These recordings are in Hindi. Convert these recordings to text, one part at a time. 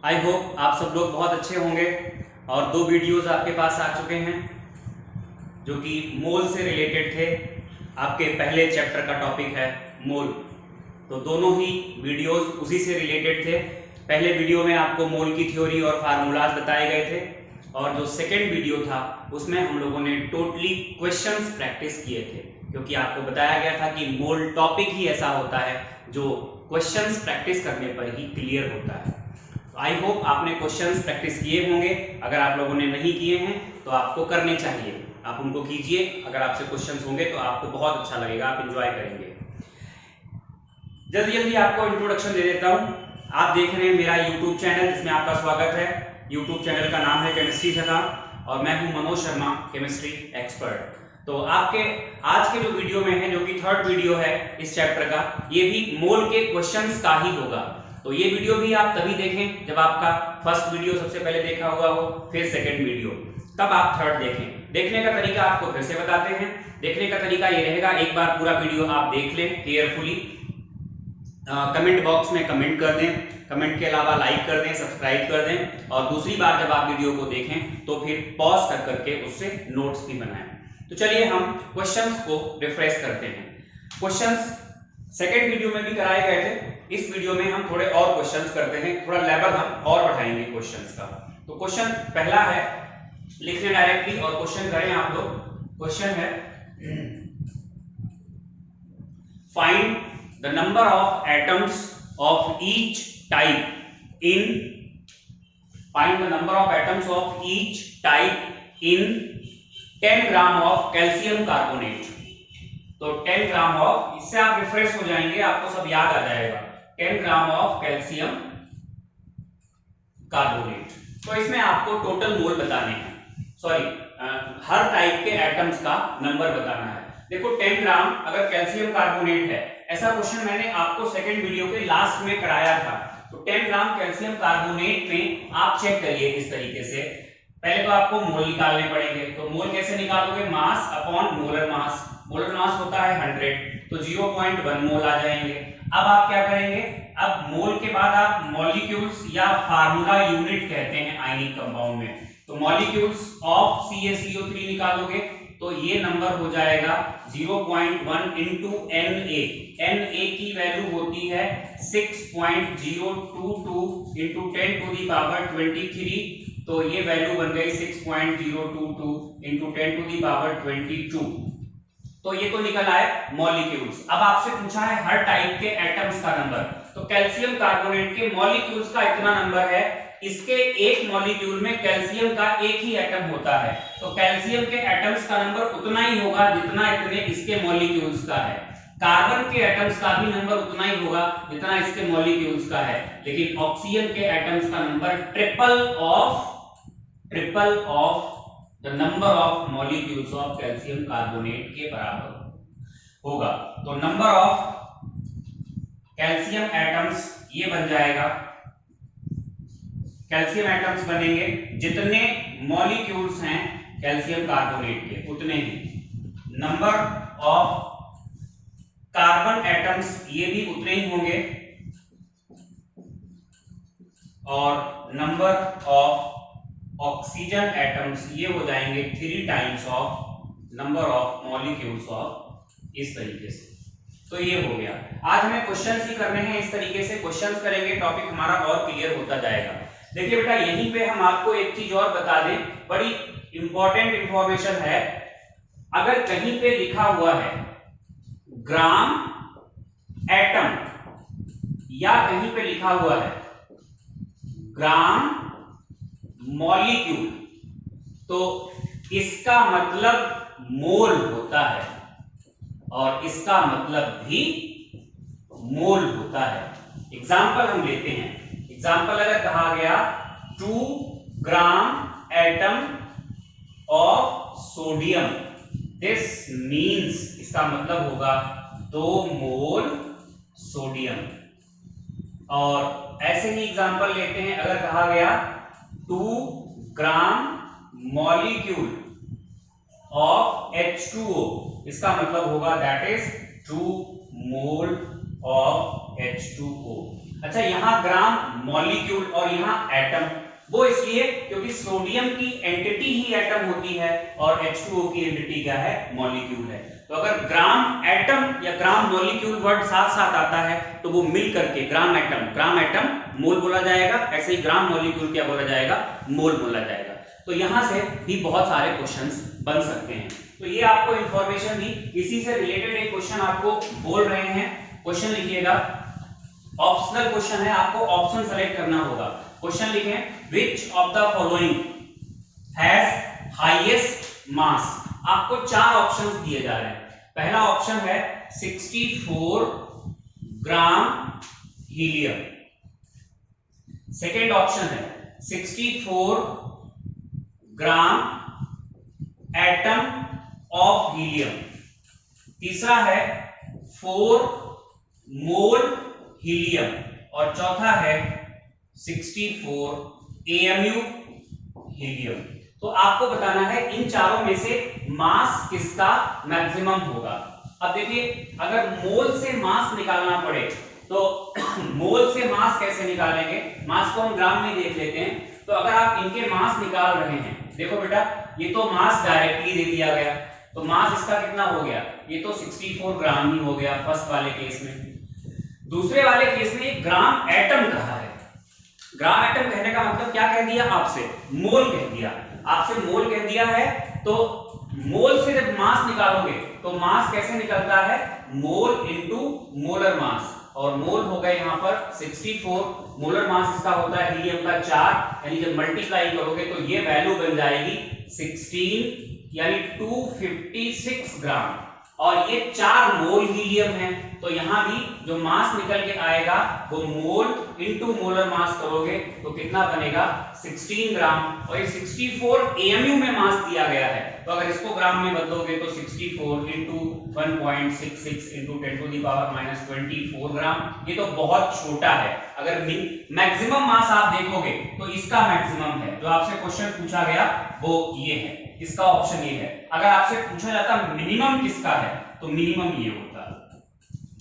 आई होप आप सब लोग बहुत अच्छे होंगे। और दो वीडियोस आपके पास आ चुके हैं जो कि मोल से रिलेटेड थे। आपके पहले चैप्टर का टॉपिक है मोल, तो दोनों ही वीडियोस उसी से रिलेटेड थे। पहले वीडियो में आपको मोल की थ्योरी और फार्मूलाज बताए गए थे, और जो सेकेंड वीडियो था उसमें हम लोगों ने टोटली क्वेश्चंस प्रैक्टिस किए थे, क्योंकि आपको बताया गया था कि मोल टॉपिक ही ऐसा होता है जो क्वेश्चंस प्रैक्टिस करने पर ही क्लियर होता है। आई होप आपने क्वेश्चंस प्रैक्टिस किए होंगे। अगर आप लोगों ने नहीं किए हैं तो आपको करने चाहिए, आप उनको कीजिए। अगर आपसे क्वेश्चंस होंगे तो आपको बहुत अच्छा लगेगा, आप एंजॉय करेंगे। जल्दी जल्दी आपको इंट्रोडक्शन दे देता हूं। आप देख रहे हैं मेरा यूट्यूब चैनल, जिसमें आपका स्वागत है। यूट्यूब चैनल का नाम है केमिस्ट्री जगह, और मैं हूं मनोज शर्मा, केमिस्ट्री एक्सपर्ट। तो आपके आज के जो वीडियो में है, जो कि थर्ड वीडियो है इस चैप्टर का, ये भी मोल के क्वेश्चंस का ही होगा। तो ये वीडियो भी आप तभी देखें जब आपका फर्स्ट वीडियो सबसे पहले देखा हुआ हो, फिर सेकंड वीडियो, तब आप थर्ड देखें। देखने का तरीका आपको फिर से बताते हैं। देखने का तरीका ये रहेगा, एक बार पूरा वीडियो आप देख लें केयरफुली, कमेंट बॉक्स में कमेंट कर दें, कमेंट के अलावा लाइक कर दें, सब्सक्राइब कर दें, और दूसरी बार जब आप वीडियो को देखें तो फिर पॉज कर करके उससे नोट्स भी बनाएं। तो चलिए हम क्वेश्चंस को रिफ्रेश करते हैं। क्वेश्चंस सेकंड वीडियो में भी कराए गए थे, इस वीडियो में हम थोड़े और क्वेश्चंस करते हैं, थोड़ा लेवल हम और बढ़ाएंगे क्वेश्चंस का। तो क्वेश्चन पहला है, लिखने डायरेक्टली और क्वेश्चन करें आप लोग। क्वेश्चन है, find the number of atoms of each type in find the number of atoms of each type in 10 gram of calcium carbonate. तो 10 ग्राम ऑफ, इससे आप रिफ्रेश हो जाएंगे, आपको सब याद आ जाएगा। 10 ग्राम ऑफ कैल्शियम कार्बोनेट। तो इसमें आपको टोटल मोल बताने हैं, सॉरी हर टाइप के एटम्स का नंबर बताना है। देखो 10 ग्राम अगर कैल्शियम कार्बोनेट है, ऐसा क्वेश्चन मैंने आपको सेकंड वीडियो के लास्ट में कराया था। तो 10 ग्राम कैल्शियम कार्बोनेट में आप चेक करिए इस तरीके से। पहले तो आपको मोल निकालने पड़ेंगे। तो मोल कैसे निकालोगे? मास अपॉन मोलर मास। मोलर मास होता है 100, तो 0.1 मोल आ जाएंगे। अब आप क्या करेंगे? अब मोल के बाद आप मॉलिक्यूल्स या फार्मूला यूनिट कहते हैं आयनिक कंपाउंड में, तो मॉलिक्यूल्स ऑफ CaCO3 निकालोगे तो ये नंबर हो जाएगा 0.1 इंटू Na। Na की वैल्यू होती है 6.022 इंटू 10 टू दी पावर 23, तो ये वैल्यू बन गई 6.022 इंटू 10 टू दी पावर 22। तो ये तो निकल आए मॉलिक्यूल्स। अब आपसे पूछा है हर टाइप के एटम्स का नंबर, तो कैल्शियम कार्बोनेट के मॉलिक्यूल्स का इतना नंबर है, इसके एक मॉलिक्यूल में कैल्शियम का एक ही एटम होता है, तो कैल्शियम के एटम्स का नंबर उतना ही होगा जितना इतने इसके मॉलिक्यूल्स का है। कार्बन के एटम्स का भी नंबर उतना ही होगा जितना इसके मॉलिक्यूल्स का है, लेकिन ऑक्सीजन के एटम्स का number triple of the number of molecules of calcium carbonate के बराबर होगा। तो नंबर ऑफ कैल्शियम एटम्स ये बन जाएगा, कैल्शियम एटम्स बनेंगे जितने मॉलिक्यूल्स हैं कैल्शियम कार्बोनेट के उतने ही। नंबर ऑफ कार्बन एटम्स ये भी उतने ही होंगे, और नंबर ऑफ ऑक्सीजन एटम्स ये हो जाएंगे 3 times of number of molecules of, इस तरीके से। तो ये हो गया। आज हमें क्वेश्चंस ही करने हैं, इस तरीके से क्वेश्चंस करेंगे, टॉपिक हमारा और क्लियर होता जाएगा। देखिए बेटा, यहीं पे हम आपको एक चीज और बता दें, बड़ी इंपॉर्टेंट इंफॉर्मेशन है। अगर कहीं पे लिखा हुआ है ग्राम एटम, या कहीं पे लिखा हुआ है ग्राम मॉलिक्यूल, तो इसका मतलब मोल होता है, और इसका मतलब भी मोल होता है। एग्जाम्पल हम लेते हैं। एग्जाम्पल अगर कहा गया 2 gram atom of sodium, this means, इसका मतलब होगा 2 मोल सोडियम। और ऐसे ही एग्जाम्पल लेते हैं, अगर कहा गया 2 ग्राम मॉलिक्यूल ऑफ H2O, इसका मतलब होगा that is 2 mole of H2O। अच्छा, यहाँ ग्राम मॉलिक्यूल और यहाँ एटम, वो इसलिए क्योंकि सोडियम की एंटिटी ही एटम होती है और H2O की एंटिटी क्या है, मॉलिक्यूल है। तो अगर ग्राम एटम या ग्राम मॉलिक्यूल वर्ड साथ साथ आता है तो वो मिल करके ग्राम एटम मोल बोला जाएगा, ऐसे ही ग्राम मॉलिक्यूल क्या बोला जाएगा, मोल बोला जाएगा। तो यहां से भी बहुत सारे क्वेश्चंस बन सकते हैं। तो ये आपको इंफॉर्मेशन दी, इसी से रिलेटेड एक क्वेश्चन आपको बोल रहे हैं, क्वेश्चन लिखिएगा, ऑप्शनल क्वेश्चन है, आपको ऑप्शन सेलेक्ट करना होगा। क्वेश्चन लिखें, which of the following has highest mass. आपको 4 ऑप्शंस दिए जा रहे हैं। पहला ऑप्शन है 64 ग्राम हीलियम, सेकेंड ऑप्शन है 64 ग्राम एटम ऑफ हीलियम, तीसरा है 4 मोल हीलियम और चौथा है 64 AMU हीलियम। तो आपको बताना है इन चारों में से मास किसका मैक्सिमम होगा। अब देखिए, अगर मोल से मास निकालना पड़े तो मोल से मास कैसे निकालेंगे, मास को हम ग्राम में देख लेते हैं। तो अगर आप इनके मास निकाल रहे हैं, देखो बेटा, ये तो मास डायरेक्टली दे दिया गया, तो मास इसका कितना हो गया, ये तो 64 ग्राम ही हो गया फर्स्ट वाले केस में। दूसरे वाले केस में ग्राम एटम कहा है। ग्राम एटम कहने का मतलब क्या कह दिया आपसे, मोल कह दिया, आपसे मोल कह दिया है। तो मोल से जब मास निकालोगे तो मास कैसे निकलता है, मोल इनटू मोलर मास, और मोल हो गए यहां पर 64, मोलर मास इसका होता है हीलियम का 4, यानी जब मल्टीप्लाई करोगे तो ये वैल्यू बन जाएगी 16 यानी 256 ग्राम, और ये 4 मोल हीलियम है। तो यहां भी जो मास निकल के आएगा वो मोल इनटू मोलर मास करोगे तो कितना बनेगा 16 ग्राम, और ये 64 AMU में मास दिया गया है। तो अगर इसको ग्राम में बदलोगे तो 64 into 1.66 into 10 to the power -24 gram, ये तो बहुत छोटा है। अगर मैक्सिमम मास आप देखोगे तो इसका मैक्सिमम है, जो आपसे क्वेश्चन पूछा गया वो ये है, इसका ऑप्शन ये है। अगर आपसे पूछा जाता मिनिमम किसका है तो मिनिमम ये होता।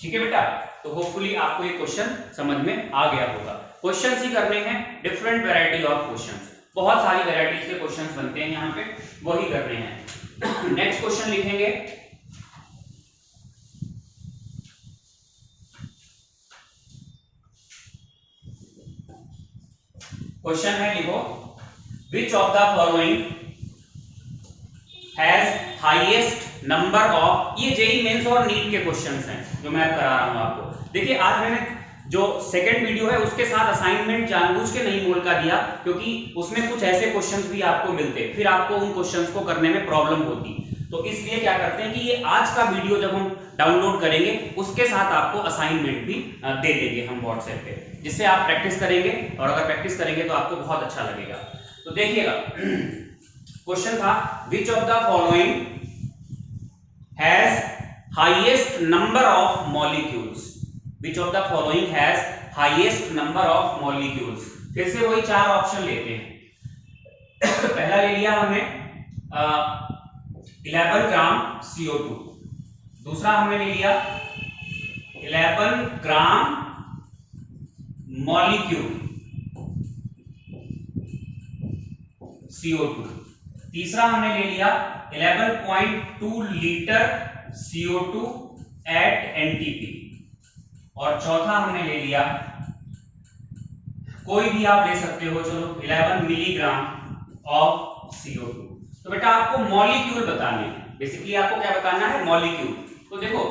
ठीक है बेटा, तो होपफुली आपको ये क्वेश्चन समझ में आ गया होगा। क्वेश्चंस ही करने हैं, डिफरेंट वैरायटी ऑफ क्वेश्चंस, बहुत सारी वैरायटीज के क्वेश्चंस बनते हैं यहाँ पे, वही करने हैं। नेक्स्ट क्वेश्चन लिखेंगे, क्वेश्चन है, लिखो, विच of the following has highest number of, ये जेईई मेंस और नीट के क्वेश्चंस हैं जो मैं करा रहा हूं आपको। देखिए, आज मैंने जो सेकंड वीडियो है उसके साथ असाइनमेंट जानबूझ के नहीं मोल का दिया, क्योंकि उसमें कुछ ऐसे क्वेश्चंस भी आपको मिलते, फिर आपको उन क्वेश्चंस को करने में प्रॉब्लम होती। तो इसलिए क्या करते हैं कि ये आज का वीडियो जब हम डाउनलोड करेंगे उसके साथ आपको असाइनमेंट भी दे देंगे हम व्हाट्सएप पे, जिससे आप प्रैक्टिस करेंगे, और अगर प्रैक्टिस करेंगे तो आपको बहुत अच्छा लगेगा। तो देखिएगा, क्वेश्चन था, विच of the following has highest number of molecules, which of the following has highest number of molecules. फिर से वही 4 ऑप्शन लेते हैं। पहला ले लिया हमने 11 ग्राम CO2, दूसरा हमने ले लिया 11 ग्राम मॉलिक्यूल CO2, तीसरा हमने ले लिया 11.2 लीटर CO2 एट NTP, और चौथा हमने ले लिया, कोई भी आप ले सकते हो, चलो 11 मिलीग्राम ऑफ CO2। तो बेटा आपको मॉलिक्यूल बताने हैं, बेसिकली आपको क्या बताना है, मॉलिक्यूल। तो देखो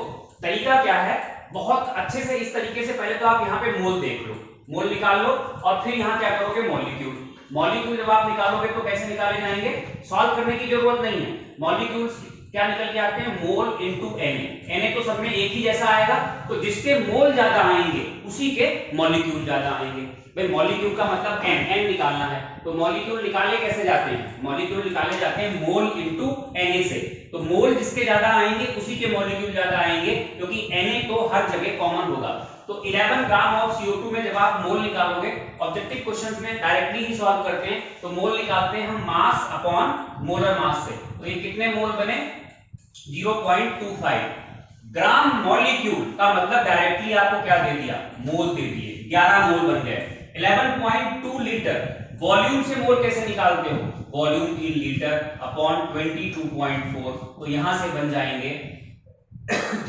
तरीका क्या है, बहुत अच्छे से इस तरीके से, पहले तो आप यहाँ पे मोल देख लो, मोल निकाल लो, और फिर यहाँ क्या करोगे, मॉलिक्यूल। मॉलिक्यूल जब आप निकालोगे तो कैसे निकाले जाएंगे, सॉल्व करने की जरूरत नहीं है, मॉलिक्यूल्स क्या निकल के आते हैं, मोल इनटू Na। Na तो सब में एक ही जैसा आएगा, तो जिसके मोल ज्यादा आएंगे उसी के मॉलिक्यूल ज्यादा आएंगे। भाई मॉलिक्यूल का मतलब n निकालना है, तो मॉलिक्यूल निकाले कैसे जाते हैं, मॉलिक्यूल निकाले जाते हैं मोल इनटू Na से। तो मोल जिसके ज्यादा आएंगे उसी के मॉलिक्यूल ज्यादा आएंगे, क्योंकि Na तो हर जगह कॉमन होगा। तो 11 ग्राम ऑफ CO2 में जब आप मोल निकालोगे, ऑब्जेक्टिव क्वेश्चंस में डायरेक्टली ही सॉल्व करते हैं, तो मोल निकालते हैं हम मास अपॉन मोलर मास से। तो ये कितने मोल बने, 0.25 ग्राम। मॉलिक्यूल का मतलब डायरेक्टली आपको क्या दे दिया, मोल दे दिए, 11 मोल बन गए। 11.2 लीटर, वॉल्यूम से मोल कैसे निकालते हो, वॉल्यूम इन लीटर अपॉन 22.4, तो यहां से बन जाएंगे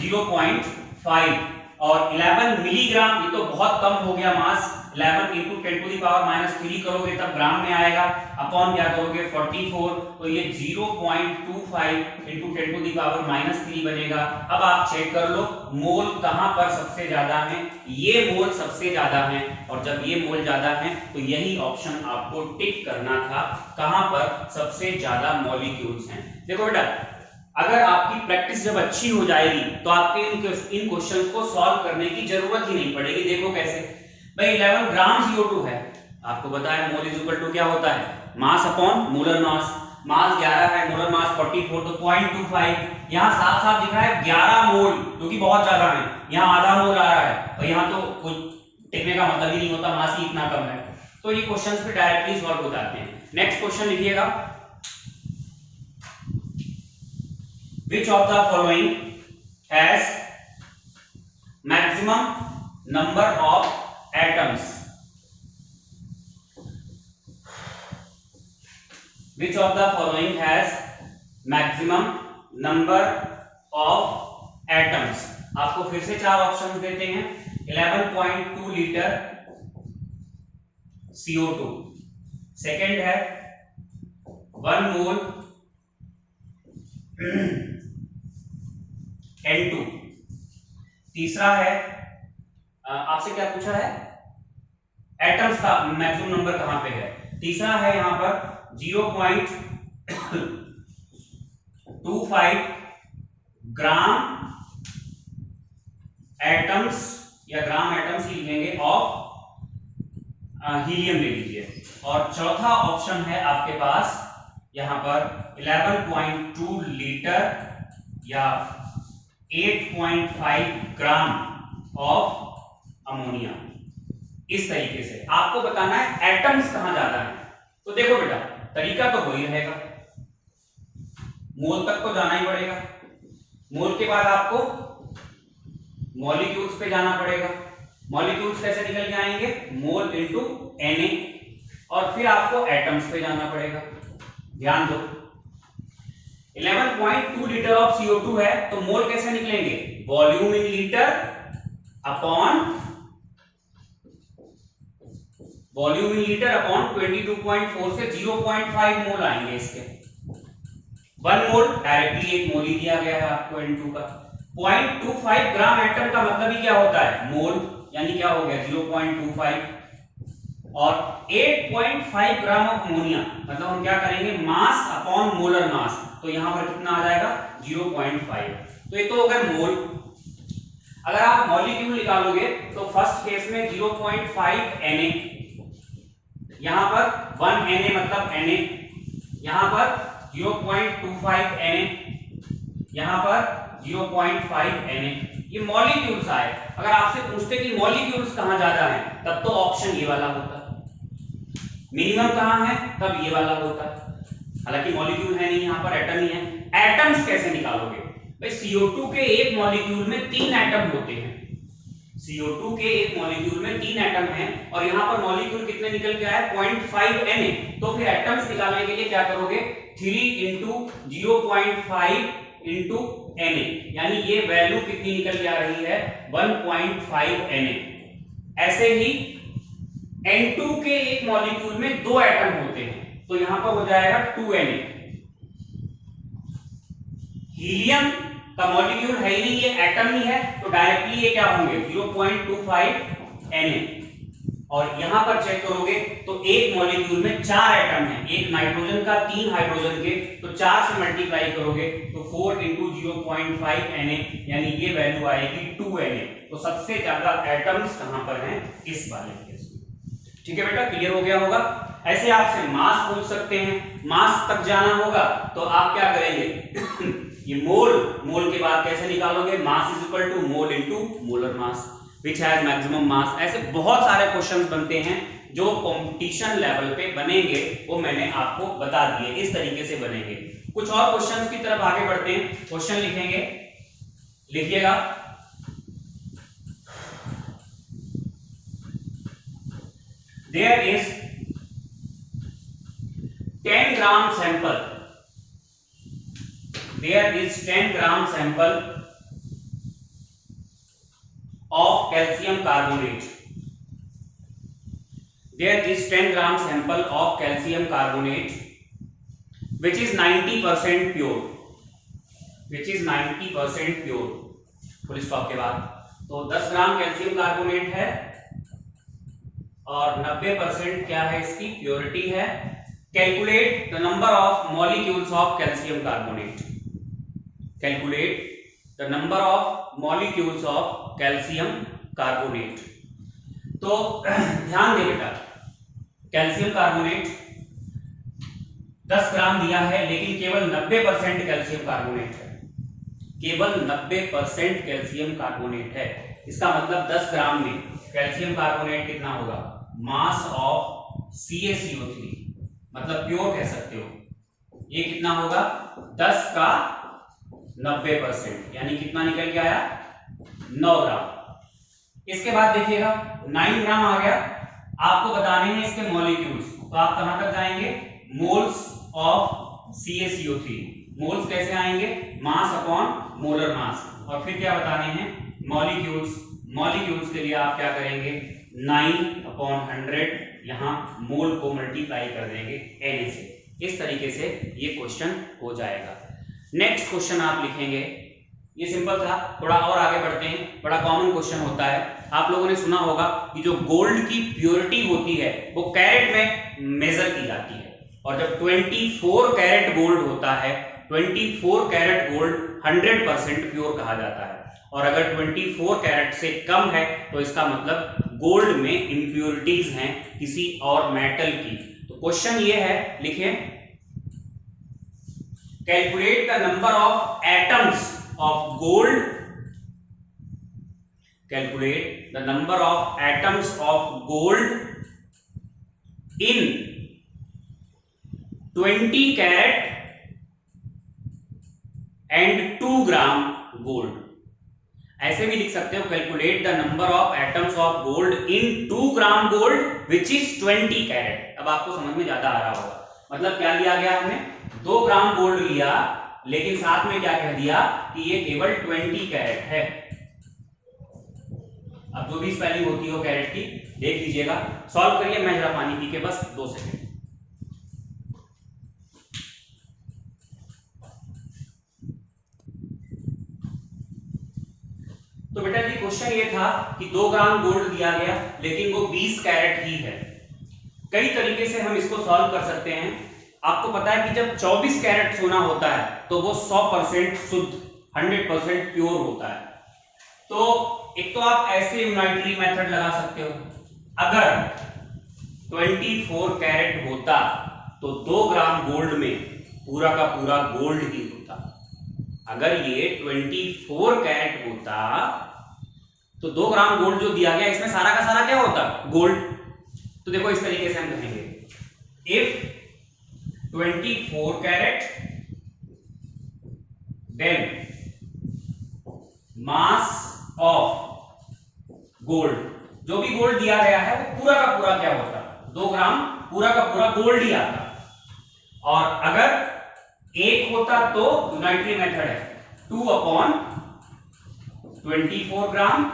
0.5 और 11 मिलीग्राम, ये तो बहुत कम हो गया मास, 11 इंटू 10⁻³ करोगे तब ग्राम में आएगा, अपॉन क्या करोगे 44, तो ये 0.25 इंटू 10⁻³ बनेगा। अब आप चेक कर लो मोल कहां पर सबसे ज्यादा है, ये मोल सबसे ज्यादा है, और जब ये मोल ज्यादा है तो यही ऑप्शन आपको टिक करना था, कहां पर सबसे ज्यादा मॉलिक्यूल्स हैं। देखो बेटा, अगर आपकी प्रैक्टिस जब अच्छी हो जाएगी तो आपके इन क्वेश्चंस को सॉल्व करने की जरूरत ही नहीं पड़ेगी। देखो कैसे भाई, 11 ग्राम CO2 है, आपको पता है मोल इज इक्वल टू क्या होता है, मास अपॉन मोलर मास, मास 11 है, मोलर मास 44, तो 0.25, यहां साफ साफ दिख रहा है 11 मोल, जो कि बहुत ज्यादा है, यहां आधा मोल आ रहा है, और यहां तो कुछ टिकने का मतलब ही नहीं होता, मास ही इतना कम है। तो ये क्वेश्चंस पे डायरेक्टली सॉल्व हो जाते हैं। नेक्स्ट क्वेश्चन लिखिएगा, which of the following has maximum number of atoms, which of the following has maximum number of atoms, आपको फिर से चार ऑप्शंस देते हैं, 11.2 लीटर CO2, सेकेंड है 1 मोल N2, तीसरा है आपसे क्या पूछा है, एटम्स का मैक्सिमम नंबर कहां पे है, तीसरा है यहां पर 0.25 ग्राम एटम्स, या ग्राम एटम्स ही लिखेंगे, ऑफ हीलियम ले लीजिए, और चौथा ऑप्शन है आपके पास यहां पर 11.2 लीटर या 8.5 ग्राम ऑफ अमोनिया। इस तरीके से आपको बताना है एटम्स कहां ज्यादा है। तो देखो बेटा, तरीका तो वही रहेगा, मोल तक तो जाना ही पड़ेगा, मोल के बाद आपको मॉलिक्यूल्स पे जाना पड़ेगा, मॉलिक्यूल्स कैसे निकल के आएंगे, मोल इनटू Na, और फिर आपको एटम्स पे जाना पड़ेगा। ध्यान दो, 11.2 लीटर ऑफ CO2 है, तो मोल कैसे निकलेंगे, वॉल्यूम इन लीटर अपॉन 22.4 से 0.5 मोल आएंगे इसके, 1 मोल डायरेक्टली एक मोल ही दिया गया है आपको N2 का, 0.25 ग्राम एटम का मतलब ही क्या होता है, मोल, यानी क्या हो गया 0.25, और 8.5 ग्राम ऑफ अमोनिया, मतलब हम क्या करेंगे मास अपॉन मोलर मास, तो यहां पर कितना आ जाएगा 0.5, तो ये तो हो गए मोल। अगर आप मॉलिक्यूल निकालोगे तो फर्स्ट केस में 0.5 Na, यहां पर 1 Na मतलब Na, यहां पर 0.25 Na, यहां पर 0.5 Na, ये मॉलिक्यूल्स आए। अगर आपसे पूछते कि मॉलिक्यूल्स कहां ज्यादा हैं, तब तो ऑप्शन ये वाला होता, मिनिमम कहां है तब ये वाला होता, हालांकि मॉलिक्यूल है नहीं, यहां पर एटम ही है। एटम्स कैसे निकालोगे भाई, CO2 के एक मॉलिक्यूल में 3 एटम होते हैं, CO2 के एक मॉलिक्यूल में 3 एटम हैं, और यहां पर मॉलिक्यूल कितने निकल के आए 0.5 Na, तो फिर एटम्स निकालने के लिए क्या करोगे 3 इंटू 0.5 इंटू Na, यानी ये वैल्यू कितनी निकल के आ रही है 1.5 Na। ऐसे ही N2 के एक मॉलिक्यूल में 2 एटम होते हैं, तो यहां पर हो जाएगा 2 Na। हीलियम का मॉलिक्यूल है ही नहीं, ये एटम ही है, तो डायरेक्टली ये क्या होंगे 0.25 Na, और यहां पर चेक करोगे तो एक मॉलिक्यूल में 4 एटम हैं, एक नाइट्रोजन का 3 हाइड्रोजन के, तो 4 से मल्टीप्लाई करोगे तो 4 इंटू 0.5 Na, यानी ये वैल्यू आएगी 2 Na। तो सबसे ज्यादा एटम्स कहां पर हैं, इस वाले केस में। ठीक है बेटा, क्लियर हो गया होगा। ऐसे आपसे मास पूछ सकते हैं, मास तक जाना होगा तो आप क्या करेंगे ये मोल के बाद कैसे निकालोगे, mass is equal to mole into molar mass which has maximum mass. ऐसे बहुत सारे क्वेश्चंस बनते हैं जो कंपटीशन लेवल पे बनेंगे, वो मैंने आपको बता दिए, इस तरीके से बनेंगे। कुछ और क्वेश्चंस की तरफ आगे बढ़ते हैं, क्वेश्चन लिखेंगे, लिखिएगा there is 10 gram sample, there is 10 gram sample of calcium carbonate, there is 10 gram sample of calcium carbonate which is 90% pure, which is 90% pure, full stop के बाद। तो 10 ग्राम कैल्शियम कार्बोनेट है और 90% क्या है, इसकी प्योरिटी है। Calculate the number of molecules of calcium carbonate, calculate the number of molecules of calcium carbonate. तो ध्यान दे बेटा, कैल्शियम कार्बोनेट 10 ग्राम दिया है लेकिन केवल 90% कैल्शियम कार्बोनेट है, केवल 90% कैल्शियम कार्बोनेट है। इसका मतलब 10 ग्राम में कैल्शियम कार्बोनेट कितना होगा, मास ऑफ CaCO3, मतलब प्योर कह सकते हो। ये कितना होगा, 10 का 90%, यानी कितना निकल के आया, 9 ग्राम। इसके बाद देखिएगा 9 ग्राम आ गया, आपको बताने हैं इसके मॉलिक्यूल्स। तो आप कहां तक जाएंगे, मोल्स ऑफ CaCO3। मोल्स कैसे आएंगे, मास अपॉन मोलर मास। और फिर क्या बताने हैं, मॉलिक्यूल्स। मॉलिक्यूल्स के लिए आप क्या करेंगे, 9/100 यहां मोल को मल्टीप्लाई कर देंगे Na से। इस तरीके से ये क्वेश्चन हो जाएगा। नेक्स्ट क्वेश्चन आप लिखेंगे, ये सिंपल था। थोड़ा और आगे बढ़ते हैं, बड़ा कॉमन क्वेश्चन होता है। आप लोगों ने सुना होगा कि जो गोल्ड की प्योरिटी होती है वो कैरेट में मेजर की जाती है, और जब 24 कैरेट गोल्ड होता है, 24 कैरेट गोल्ड 100% प्योर कहा जाता है। और अगर 24 कैरेट से कम है तो इसका मतलब गोल्ड में इंप्योरिटीज हैं किसी और मेटल की। तो क्वेश्चन ये है, लिखें, calculate the number of atoms of gold, calculate the number of atoms of gold in 20 carat and 2 gram gold. ऐसे भी लिख सकते हो, calculate the number of atoms of gold in 2 gram gold which is 20 carat. अब आपको समझ में ज्यादा आ रहा होगा, मतलब क्या लिया गया, हमने 2 ग्राम गोल्ड लिया लेकिन साथ में क्या कह दिया कि ये केवल 20 कैरेट है। अब जो भी स्पेलिंग होती हो कैरेट की देख लीजिएगा, सॉल्व करिए। मैं जरा पानी पी के बस 2 सेकेंड। तो बेटा जी क्वेश्चन ये था कि 2 ग्राम गोल्ड दिया गया लेकिन वो 20 कैरेट ही है। कई तरीके से हम इसको सॉल्व कर सकते हैं। आपको पता है कि जब 24 कैरेट सोना होता है तो वो 100% शुद्ध, 100% प्योर होता है। तो एक तो आप ऐसे यूनाइटरी मेथड लगा सकते हो, अगर 24 कैरेट होता तो 2 ग्राम गोल्ड में पूरा का पूरा गोल्ड ही होता। अगर ये 24 कैरेट होता तो 2 ग्राम गोल्ड जो दिया गया इसमें सारा का सारा क्या होता, गोल्ड। तो देखो इस तरीके से हम कहेंगे, if 24 carat then mass of gold, जो भी गोल्ड दिया गया है वो पूरा का पूरा क्या होता, 2 ग्राम पूरा का पूरा गोल्ड ही आता। और अगर 1 होता तो यूनाइटरी मेथड है 2/24 ग्राम,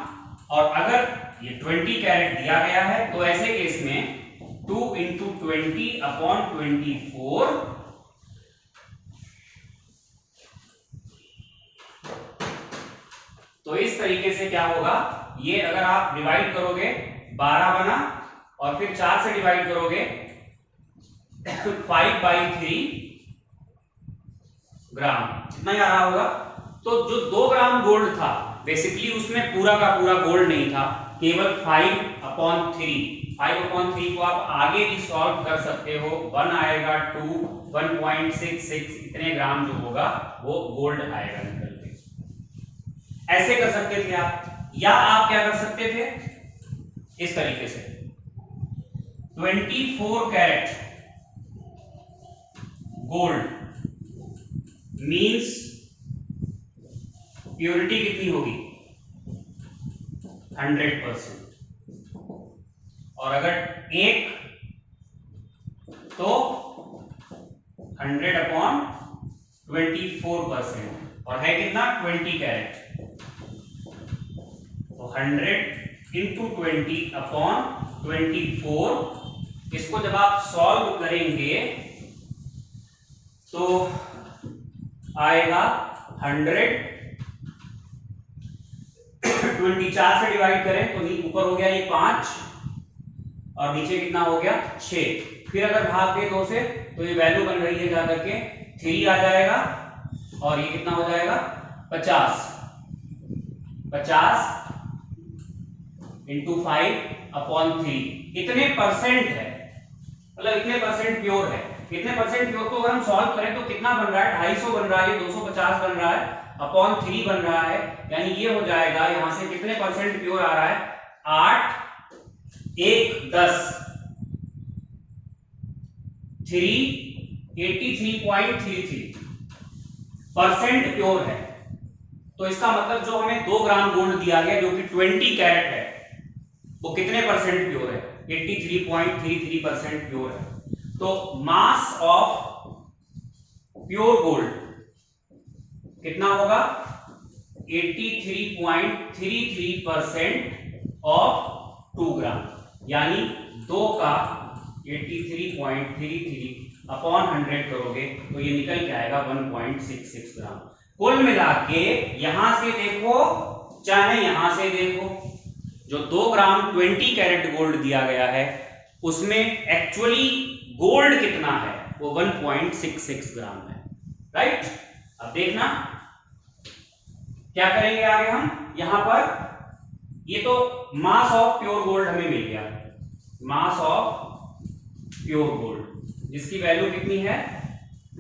और अगर ये 20 कैरेट दिया गया है तो ऐसे केस में 2 × 20/24। तो इस तरीके से क्या होगा, ये अगर आप डिवाइड करोगे 12 बना और फिर 4 से डिवाइड करोगे 5/3 ग्राम, इतना ही आ रहा होगा। तो जो 2 ग्राम गोल्ड था बेसिकली उसमें पूरा का पूरा गोल्ड नहीं था, केवल 5/3। 5/3 को आप आगे भी सॉल्व कर सकते हो, 1 आएगा 2, 1.66 इतने ग्राम जो होगा वो गोल्ड आएगा निकल के। ऐसे कर सकते थे आप, या आप क्या कर सकते थे इस तरीके से, 24 कैरेट गोल्ड मींस प्योरिटी कितनी होगी, 100%, और अगर 1 तो 100/24%, और है कितना 20 कैरेट, तो 100 इंटू 20/24। इसको जब आप सॉल्व करेंगे तो आएगा 100, 20 4 से डिवाइड करें तो ऊपर हो गया ये 5 और नीचे कितना हो गया 6। फिर अगर भाग दे 2 से तो ये वैल्यू बन रही है जाकर के 3 आ जाएगा, और ये कितना हो जाएगा 50 इंटू 5/3। इतने परसेंट है, मतलब इतने परसेंट प्योर है। इतने परसेंट प्योर को अगर हम सॉल्व करें तो कितना बन रहा है, 250 बन रहा है, 250 बन रहा है, /3 बन रहा है, यानी ये हो जाएगा यहां से कितने परसेंट प्योर आ रहा है, 8 1 10 83.33% प्योर है। तो इसका मतलब जो हमें 2 ग्राम गोल्ड दिया गया जो कि 20 कैरेट है, वो कितने परसेंट प्योर है, 83.33% प्योर है। तो मास ऑफ प्योर गोल्ड कितना होगा, 83.33% ऑफ 2 ग्राम, यानी 2 का 83.33/100 करोगे तो ये निकल के आएगा 1.66 ग्राम। कुल मिला के यहां से देखो चाहे यहां से देखो, जो 2 ग्राम 20 कैरेट गोल्ड दिया गया है उसमें एक्चुअली गोल्ड कितना है, वो 1.66 ग्राम है, राइट। अब देखना क्या करेंगे आगे हम, यहां पर ये तो मास ऑफ प्योर गोल्ड हमें मिल गया, मास ऑफ प्योर गोल्ड जिसकी वैल्यू कितनी है,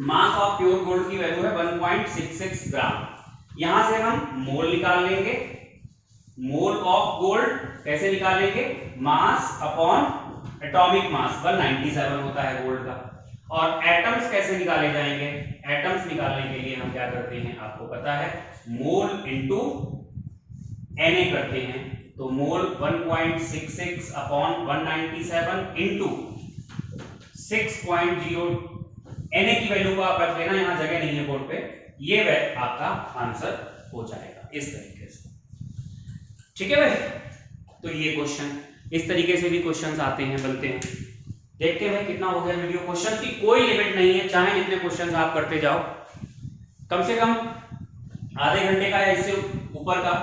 मास ऑफ प्योर गोल्ड की वैल्यू है 1.66 ग्राम। यहां से हम मोल निकाल लेंगे, मोल ऑफ गोल्ड कैसे निकालेंगे, मास अपॉन एटॉमिक मास 197 होता है गोल्ड का। और एटम्स कैसे निकाले जाएंगे, एटम्स निकालने के लिए हम क्या करते हैं आपको पता है, मोल इनटू Na करते हैं। तो मोल 1.66/197 इनटू 6.0, Na की वैल्यू को आप रख लेना, यहां जगह नहीं है बोर्ड पे, ये आपका आंसर हो जाएगा इस तरीके से, ठीक है भाई। तो ये क्वेश्चन इस तरीके से भी क्वेश्चंस आते हैं, बनते हैं। देखते हैं भाई कितना हो गया वीडियो। क्वेश्चन की कोई लिमिट नहीं है, चाहे जितने क्वेश्चंस आप करते जाओ, कम से कम आधे घंटे का या इससे ऊपर का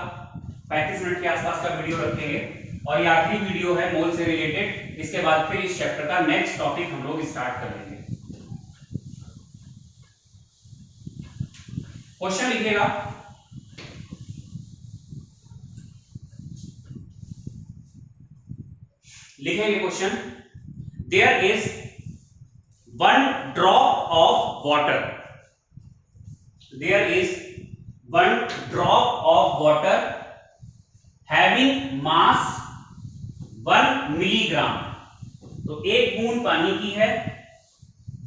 35 मिनट के आसपास का वीडियो रखेंगे। और ये आखिरी वीडियो है मोल से रिलेटेड, इसके बाद फिर इस चैप्टर का नेक्स्ट टॉपिक हम लोग स्टार्ट कर लेंगे। क्वेश्चन लिखिएगा, लिखेंगे question, there is 1 drop of water, there is 1 drop of water having mass 1 milligram. तो एक बूंद पानी की है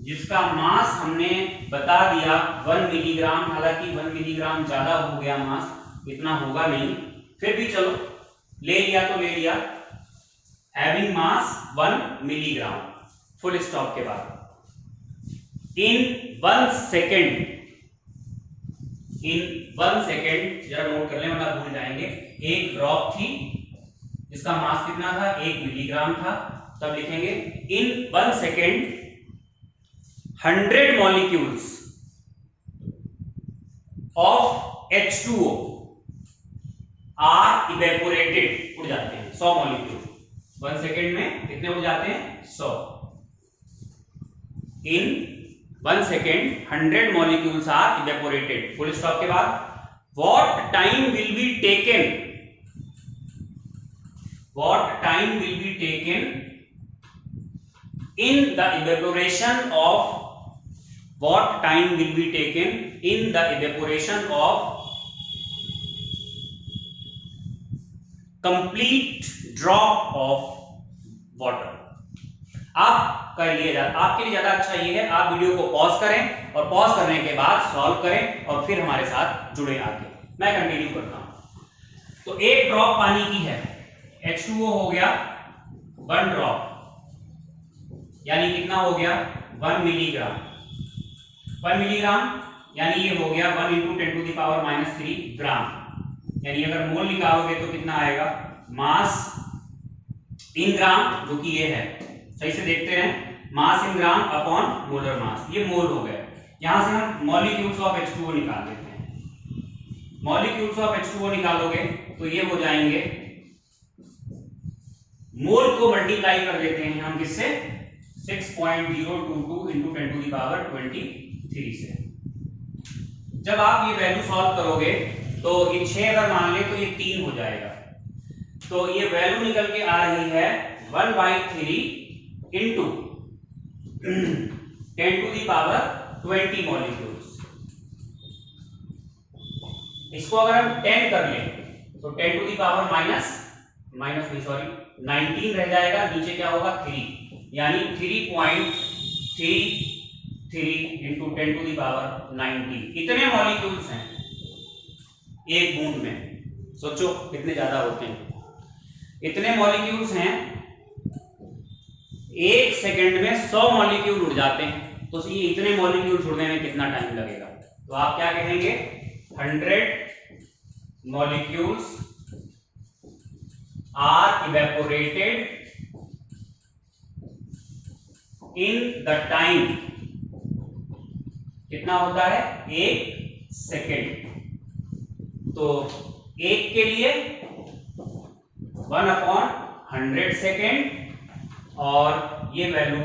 जिसका मास हमने बता दिया 1 मिलीग्राम, हालांकि 1 मिलीग्राम ज्यादा हो गया मास, इतना होगा नहीं, फिर भी चलो ले लिया तो ले लिया, having mass 1 milligram, full stop के बाद। इन 1 सेकेंड, इन 1 सेकेंड, जरा नोट कर लें वरना भूल जाएंगे, एक ड्रॉप थी जिसका मास कितना था, 1 मिलीग्राम था, तब लिखेंगे in 1 second 100 molecules of H2O are evaporated, उड़ जाते हैं 100 मॉलिक्यूल 1 सेकेंड में कितने उड़ जाते हैं, 100। In 1 second 100 molecules are evaporated, full stop के बाद what time will be taken, what time will be taken in the evaporation of, what time will be taken in the evaporation of complete drop of water। आपके लिए ज्यादा अच्छा ये है आप वीडियो को पॉज करें और पॉज करने के बाद सॉल्व करें और फिर हमारे साथ जुड़े आगे। मैं कंटिन्यू करता हूं। तो एक ड्रॉप पानी की है, H2O हो गया, 1 ड्रॉप यानी कितना हो गया 1 मिलीग्राम। 1 मिलीग्राम यानी ये हो गया 1 × 10⁻³ ग्राम। यानी अगर मोल निकालोगे तो कितना आएगा मास इन ग्राम, जो कि ये है, सही से देखते रहें, मास इन ग्राम अपॉन मोलर मास, ये मोल हो गया। यहां से हम मॉलिक्यूल्स ऑफ H2O निकाल देते हैं। मॉलिक्यूल्स ऑफ H2O निकालोगे तो ये हो जाएंगे, मोल को मल्टीप्लाई कर देते हैं हम किससे 6.022 × 10⁻23 से। जब आप ये वैल्यू सॉल्व करोगे तो ये 6 अगर मान ले तो ये 3 हो जाएगा। तो ये वैल्यू निकल के आ रही है 1/3 × 10⁻20 मॉलिक्यूल्स। इसको अगर हम 10 कर लें तो 19 रह जाएगा, नीचे क्या होगा 3, यानी 3.33 × 10⁻90 इतने मॉलिक्यूल्स हैं एक बूंद में। सोचो कितने ज्यादा होते हैं, इतने मॉलिक्यूल्स हैं। 1 सेकंड में 100 मॉलिक्यूल उड़ जाते हैं, तो ये इतने मॉलिक्यूल उड़ने में कितना टाइम लगेगा? तो आप क्या कहेंगे 100 molecules are evaporated in the time, कितना होता है 1 सेकेंड। तो 1 के लिए 1/100 सेकेंड और ये वैल्यू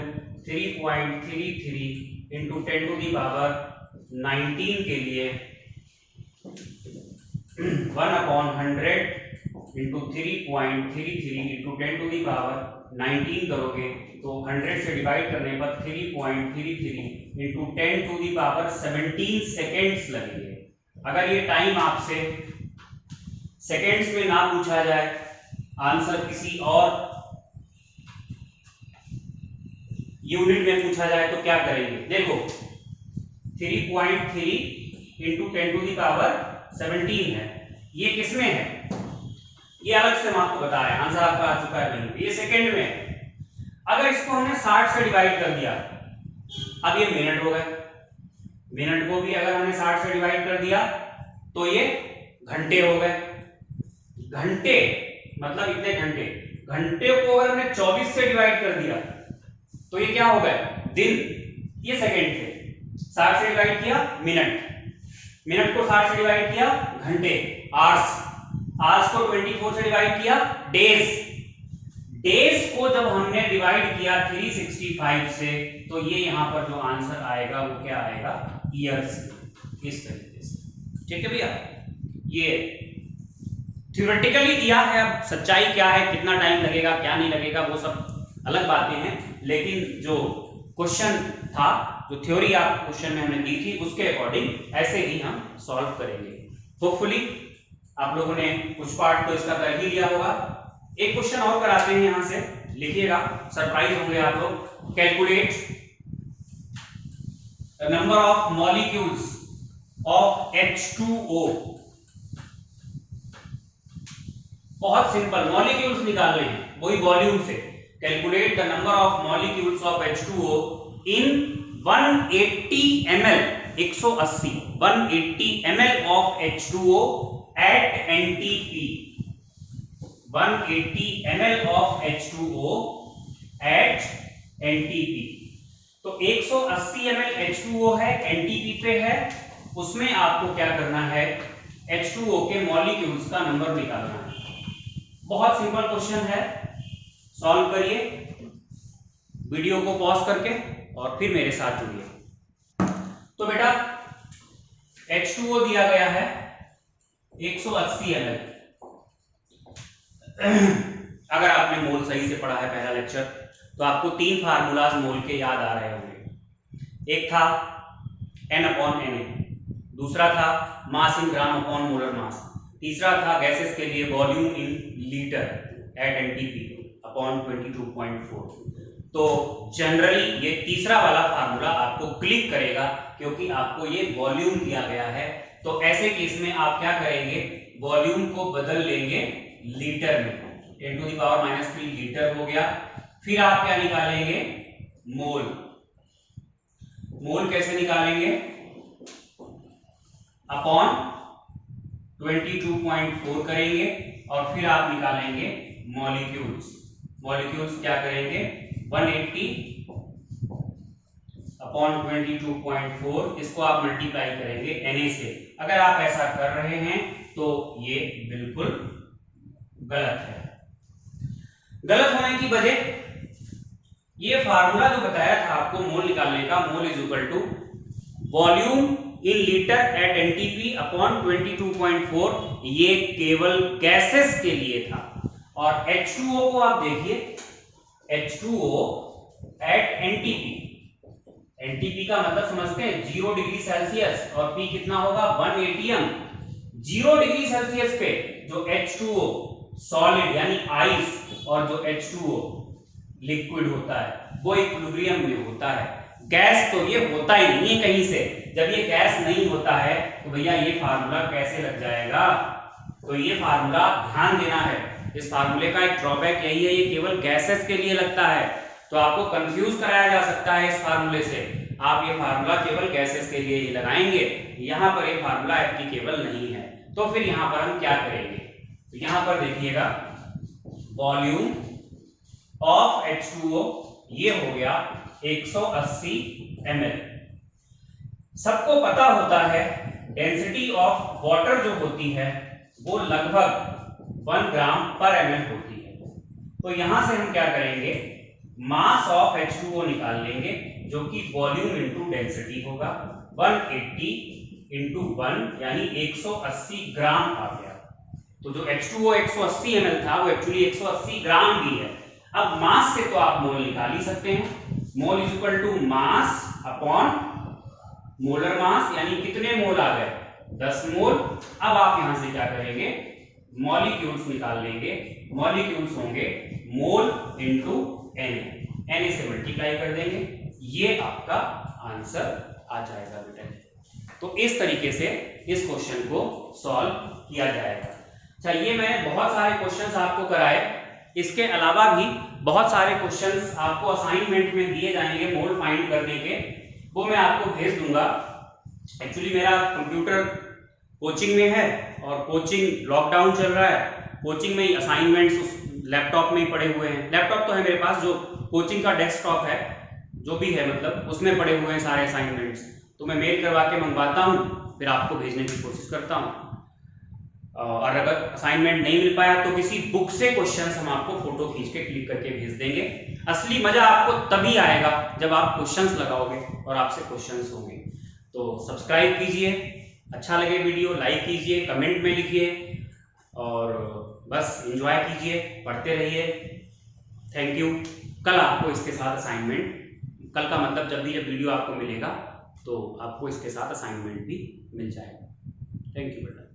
3.33 × 10⁻19 के लिए 1/100 × 3.33 × 10⁻19 करोगे तो 100 से डिवाइड करने पर 3.33 × 10⁻17 सेकेंड्स लगेंगे। अगर ये टाइम आपसे सेकेंड्स में ना पूछा जाए, आंसर किसी और यूनिट में पूछा जाए तो क्या करेंगे? देखो 3.3 × 10⁻17 है, ये किसमें है? ये अलग से हम आपको बता रहे हैं, आंसर आपका आ चुका है वहीं, ये सेकेंड में है। अगर इसको हमने 60 से डिवाइड कर दिया, अब ये मिनट हो गए, मिनट को भी अगर हमने 60 से डिवाइड कर दिया तो ये घंटे हो गए। घंटे मतलब इतने घंटे, घंटे को अगर हमने 24 से डिवाइड कर दिया तो ये क्या हो गए दिन। ये सेकेंड थे, 60 से डिवाइड किया मिनट, मिनट को 60 से डिवाइड किया घंटे, आवर्स, आवर्स को 24 से डिवाइड किया डेज, डेज को जब हमने डिवाइड किया 365 से तो ये यहां पर जो आंसर आएगा वो क्या आएगा ईयर्स, इस तरीके से। ठीक है भैया, ये थ्योरेटिकली दिया है, अब सच्चाई क्या है, कितना टाइम लगेगा क्या नहीं लगेगा वो सब अलग बातें हैं, लेकिन जो क्वेश्चन था, जो थ्योरी आप क्वेश्चन में हमने दी थी उसके अकॉर्डिंग ऐसे ही हम सॉल्व करेंगे। होपफुली आप लोगों ने कुछ पार्ट तो इसका कर ही लिया होगा। एक क्वेश्चन और कराते हैं, यहां से लिखिएगा, सरप्राइज होंगे आप लोग। Calculate the number of molecules of H2O। बहुत सिंपल, मॉलिक्यूल्स निकाल रहे हैं वही वॉल्यूम से। Calculate the number of molecules of H2O in 180 ml, 180 ml of H2O at NTP, 180 ml of H2O at NTP। तो 180 ml H2O है, NTP पे है, उसमें आपको क्या करना है H2O के मॉलिक्यूल्स का नंबर निकालना है। बहुत सिंपल क्वेश्चन है, सॉल्व करिए वीडियो को पॉज करके और फिर मेरे साथ जुड़िए। तो बेटा H2O दिया गया है 180 ml। अगर आपने मोल सही से पढ़ा है पहला लेक्चर तो आपको 3 फार्मूलाज मोल के याद आ रहे होंगे। एक था N/Na, दूसरा था मास इन ग्राम अपॉन मोलर मास, तीसरा था गैसेस के लिए volume in litre at NTP upon 22.4। तो जनरली ये तीसरा वाला फार्मूला आपको क्लिक करेगा क्योंकि आपको ये वॉल्यूम दिया गया है। तो ऐसे केस में आप क्या करेंगे, वॉल्यूम को बदल लेंगे लीटर में, 10⁻³ लीटर हो गया। फिर आप क्या निकालेंगे, मोल। मोल कैसे निकालेंगे, अपॉन 22.4 करेंगे और फिर आप निकालेंगे मॉलिक्यूल्स। मॉलिक्यूल्स क्या करेंगे, 180 अपॉन 22.4, इसको आप मल्टीप्लाई करेंगे Na से। अगर आप ऐसा कर रहे हैं तो ये बिल्कुल गलत है। गलत होने की वजह, ये फार्मूला जो बताया था आपको मोल निकालने का, mole is equal to volume in litre at NTP upon 22.4, ये केवल गैसेस के लिए था। और H2O को आप देखिए, H2O एट एनटीपी, एनटीपी का मतलब समझते हैं 0 डिग्री सेल्सियस, और P कितना होगा 1 atm। 0 डिग्री सेल्सियस पे जो H2O सॉलिड यानी आइस और जो H2O लिक्विड होता है वो इक्विलिब्रियम में होता है। गैस तो ये होता ही नहीं है कहीं से। जब ये गैस नहीं होता है तो भैया ये फार्मूला कैसे लग जाएगा। तो ये फार्मूला ध्यान देना है, इस फार्मूले का एक ड्रॉबैक यही है, ये केवल गैसेस के लिए लगता है। तो आपको कंफ्यूज कराया जा सकता है इस फार्मूले से। आप ये फार्मूला केवल गैसेस के लिए ही लगाएंगे, यहाँ पर ये फार्मूला एप्लीकेबल नहीं है। तो फिर यहाँ पर हम क्या करेंगे, तो यहाँ पर देखिएगा वॉल्यूम ऑफ H2O ये हो गया 180 ml। सबको पता होता है डेंसिटी ऑफ वाटर जो होती है वो लगभग 1 ग्राम पर ml होती है। तो यहां से हम क्या करेंगे, मास ऑफ H2O निकाल लेंगे जो कि वॉल्यूम इनटू डेंसिटी होगा। 180 इनटू 1 यानी 180 ग्राम आ गया। तो जो H2O 180 ml था वो एक्चुअली 180 ग्राम भी है। अब मास से तो आप मोल निकाल ही सकते हैं। Mole is equal to mass upon molar mass, यानी कितने मोल आ गए 10 मोल। अब आप यहां से क्या करेंगे, मॉलिक्यूल्स निकाल लेंगे। मॉलिक्यूल्स होंगे मोल इनटू Na से मल्टीप्लाई कर देंगे, ये आपका आंसर आ जाएगा बेटा। तो इस तरीके से इस क्वेश्चन को सॉल्व किया जाएगा। चलिए, मैंने बहुत सारे क्वेश्चंस आपको कराए, इसके अलावा भी बहुत सारे क्वेश्चंस आपको असाइनमेंट में दिए जाएंगे मोल फाइंड करने के, वो मैं आपको भेज दूंगा। एक्चुअली मेरा कंप्यूटर कोचिंग में है और कोचिंग लॉकडाउन चल रहा है, कोचिंग में ही असाइनमेंट्स उस लैपटॉप में ही पड़े हुए हैं। लैपटॉप तो है मेरे पास, जो कोचिंग का डेस्कटॉप है जो भी है, मतलब उसमें पड़े हुए हैं सारे असाइनमेंट्स। तो मैं मेल करवा के मंगवाता हूँ, फिर आपको भेजने की कोशिश करता हूँ। और अगर असाइनमेंट नहीं मिल पाया तो किसी बुक से क्वेश्चंस हम आपको फोटो खींच के क्लिक करके भेज देंगे। असली मजा आपको तभी आएगा जब आप क्वेश्चंस लगाओगे और आपसे क्वेश्चंस होंगे। तो सब्सक्राइब कीजिए, अच्छा लगे वीडियो लाइक कीजिए, कमेंट में लिखिए और बस एंजॉय कीजिए, पढ़ते रहिए। Thank you. कल आपको इसके साथ असाइनमेंट, कल का मतलब जब वीडियो आपको मिलेगा तो आपको इसके साथ असाइनमेंट भी मिल जाएगा। थैंक यू बेटा।